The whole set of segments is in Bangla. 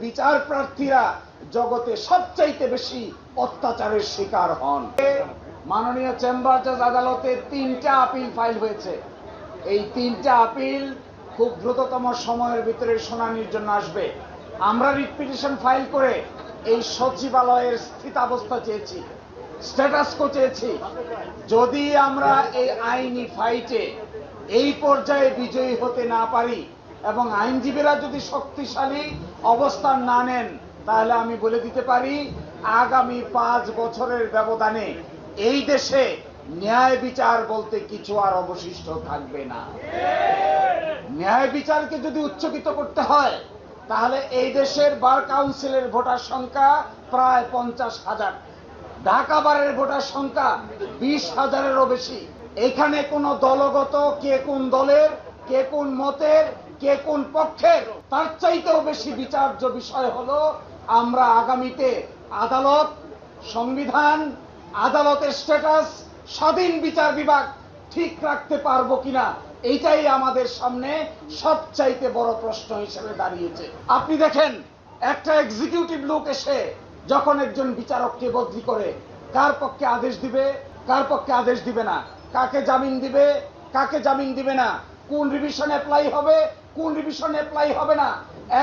বিচার প্রার্থীরা জগতে সবচাইতে বেশি অত্যাচারের শিকার হন। মাননীয় চেম্বার জাজ আদালতে 3টা আপিল ফাইল হয়েছে। এই 3টা আপিল খুব দ্রুততম সময়ের ভিতরে শুনানির জন্য আসবে। আমরা রিট পিটিশন ফাইল করে এই সচিবালয়ের স্থিতাবস্থা চেয়েছি, স্ট্যাটাস কো চেয়েছি। যদি আমরা এই আইনি ফাইটে এই পর্যায়ে বিজয়ী হতে না পারি এবং আইনজীবীরা যদি শক্তিশালী অবস্থান না নেন, তাহলে আমি বলে দিতে পারি আগামী 5 বছরের ব্যবধানে এই দেশে ন্যায় বিচার বলতে কিছু আর অবশিষ্ট থাকবে না। ন্যায় বিচারকে যদি উচ্চকিত করতে হয়, তাহলে এই দেশের বার কাউন্সিলের ভোটার সংখ্যা প্রায় 50,000, ঢাকা বারের ভোটার সংখ্যা 20,000-এরও বেশি। এখানে কোনো দলগত কে কোন দলের, কে কোন মতের, কে কোন পক্ষের, তার চাইতেও বেশি বিচার্য বিষয় হলো আমরা আগামীতে আদালত, সংবিধান, আদালতের স্ট্যাটাস, স্বাধীন বিচার বিভাগ ঠিক রাখতে পারবো কিনা, এইটাই আমাদের সামনে সবচাইতে বড় প্রশ্ন হিসেবে দাঁড়িয়েছে। আপনি দেখেন, একটা এক্সিকিউটিভ লোক এসে যখন একজন বিচারককে বদলি করে, কার পক্ষে আদেশ দিবে, কার পক্ষে আদেশ দিবে না, কাকে জামিন দিবে, কাকে জামিন দিবে না, কোন রিভিশন অ্যাপ্লাই হবে, কোন রিভিশন অ্যাপ্লাই হবে না।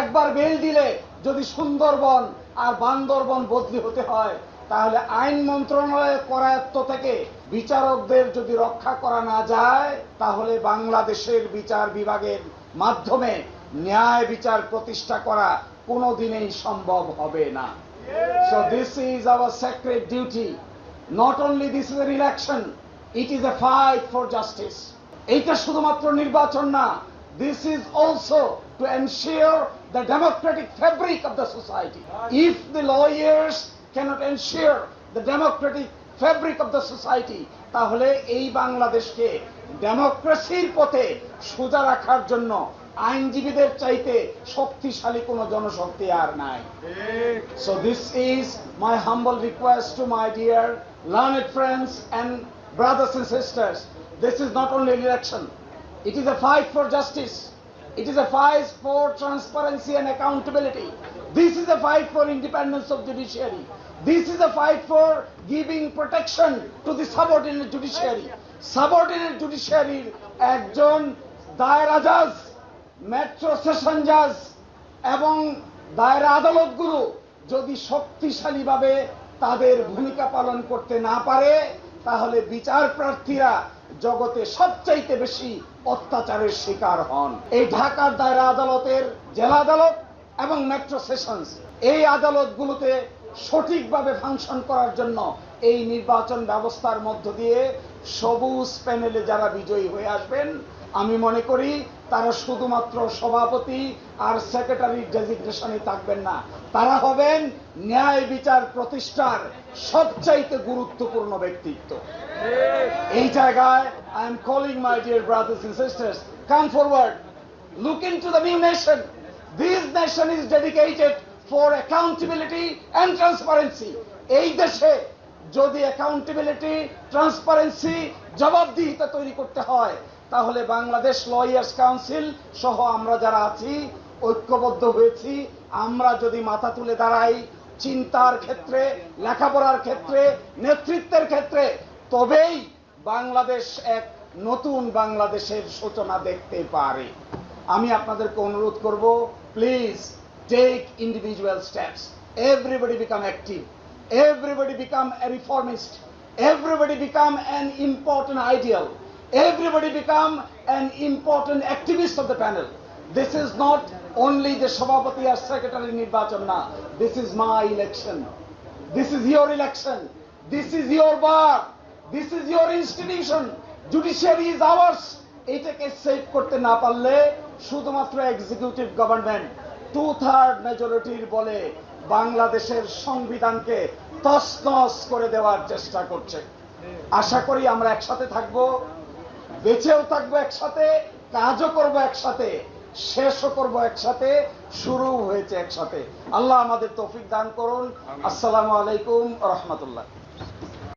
একবার বেল দিলে যদি সুন্দরবন আর বান্দরবন বদলি হতে হয়, তাহলে আইন মন্ত্রণালয়ের করায়ত্ত থেকে বিচারকদের যদি রক্ষা করা না যায়, তাহলে বাংলাদেশের বিচার বিভাগের মাধ্যমে ন্যায় বিচার প্রতিষ্ঠা করা কোনোদিনই সম্ভব হবে না। So this is our sacred duty. Not only this is an election, it is a fight for justice. এইটা শুধুমাত্র নির্বাচন না, this is also to ensure the democratic fabric of the society. If the lawyers cannot ensure the democratic fabric of the society, তাহলে এই বাংলাদেশকে ডেমোক্রেসির পথে সোজা রাখার জন্য আইনজীবীদের চাইতে শক্তিশালী কোনো জনশক্তি আর নাই। So this is my humble request to my dear learned friends and brothers and sisters. This is not only an election, it is a fight for justice. It is a fight for transparency and accountability. This is a fight for independence of judiciary. This is a fight for giving protection to the subordinate judiciary. Subordinate judiciary একজন দায়রা জাজ, মেট্রো সেশন জাজ এবং দায়রা আদালতগুলো যদি শক্তিশালীভাবে তাদের ভূমিকা পালন করতে না পারে, তাহলে বিচার প্রার্থীরা জগতে সবচাইতে বেশি অত্যাচারের শিকার হন। এই ঢাকার দায়রা আদালতের জেলা আদালত এবং মেট্রো সেশনস, এই আদালতগুলোতে সঠিকভাবে ফাংশন করার জন্য এই নির্বাচন ব্যবস্থার মধ্য দিয়ে সবুজ প্যানেলে যারা বিজয়ী হয়ে আসবেন, আমি মনে করি তারা শুধুমাত্র সভাপতি আর সেক্রেটারি ডেজিগনেশনে থাকবেন না, তারা হবেন ন্যায় বিচার প্রতিষ্ঠার সবচাইতে গুরুত্বপূর্ণ ব্যক্তিত্ব। এই জায়গায় I am calling my dear brothers and sisters, come forward, look into the new nation. This nation is dedicated for accountability and transparency. এই দেশে যদি অ্যাকাউন্টেবিলিটি, ট্রান্সপারেন্সি, জবাবদিহিতা তৈরি করতে হয়, তাহলে বাংলাদেশ লয়ার্স কাউন্সিল সহ আমরা যারা আছি ঐক্যবদ্ধ হয়েছি, আমরা যদি মাথা তুলে দাঁড়াই চিন্তার ক্ষেত্রে, লেখাপড়ার ক্ষেত্রে, নেতৃত্বের ক্ষেত্রে, তবেই বাংলাদেশ এক নতুন বাংলাদেশের সূচনা দেখতে পারে। আমি আপনাদেরকে অনুরোধ করব, please take individual steps, everybody become active, everybody become a reformist, everybody become an important ideal, everybody become an important activist of the panel. This is not only the Shabapati or Secretary Nirbachan na, this is my election, this is your election, this is your bar, this is your institution, judiciary is ours. এটাকে সেভ করতে না পারলে শুধুমাত্র এক্সিকিউটিভ গভর্নমেন্ট 2/3 মেজরিটির বলে বাংলাদেশের সংবিধানকে তছনছ করে দেওয়ার চেষ্টা করছে। আশা করি আমরা একসাথে থাকব, বেঁচেও থাকবো একসাথে, কাজও করব একসাথে, শেষও করব একসাথে, শুরু হয়েছে একসাথে। আল্লাহ আমাদের তৌফিক দান করুন। আসসালামু আলাইকুম ওয়া রাহমাতুল্লাহ।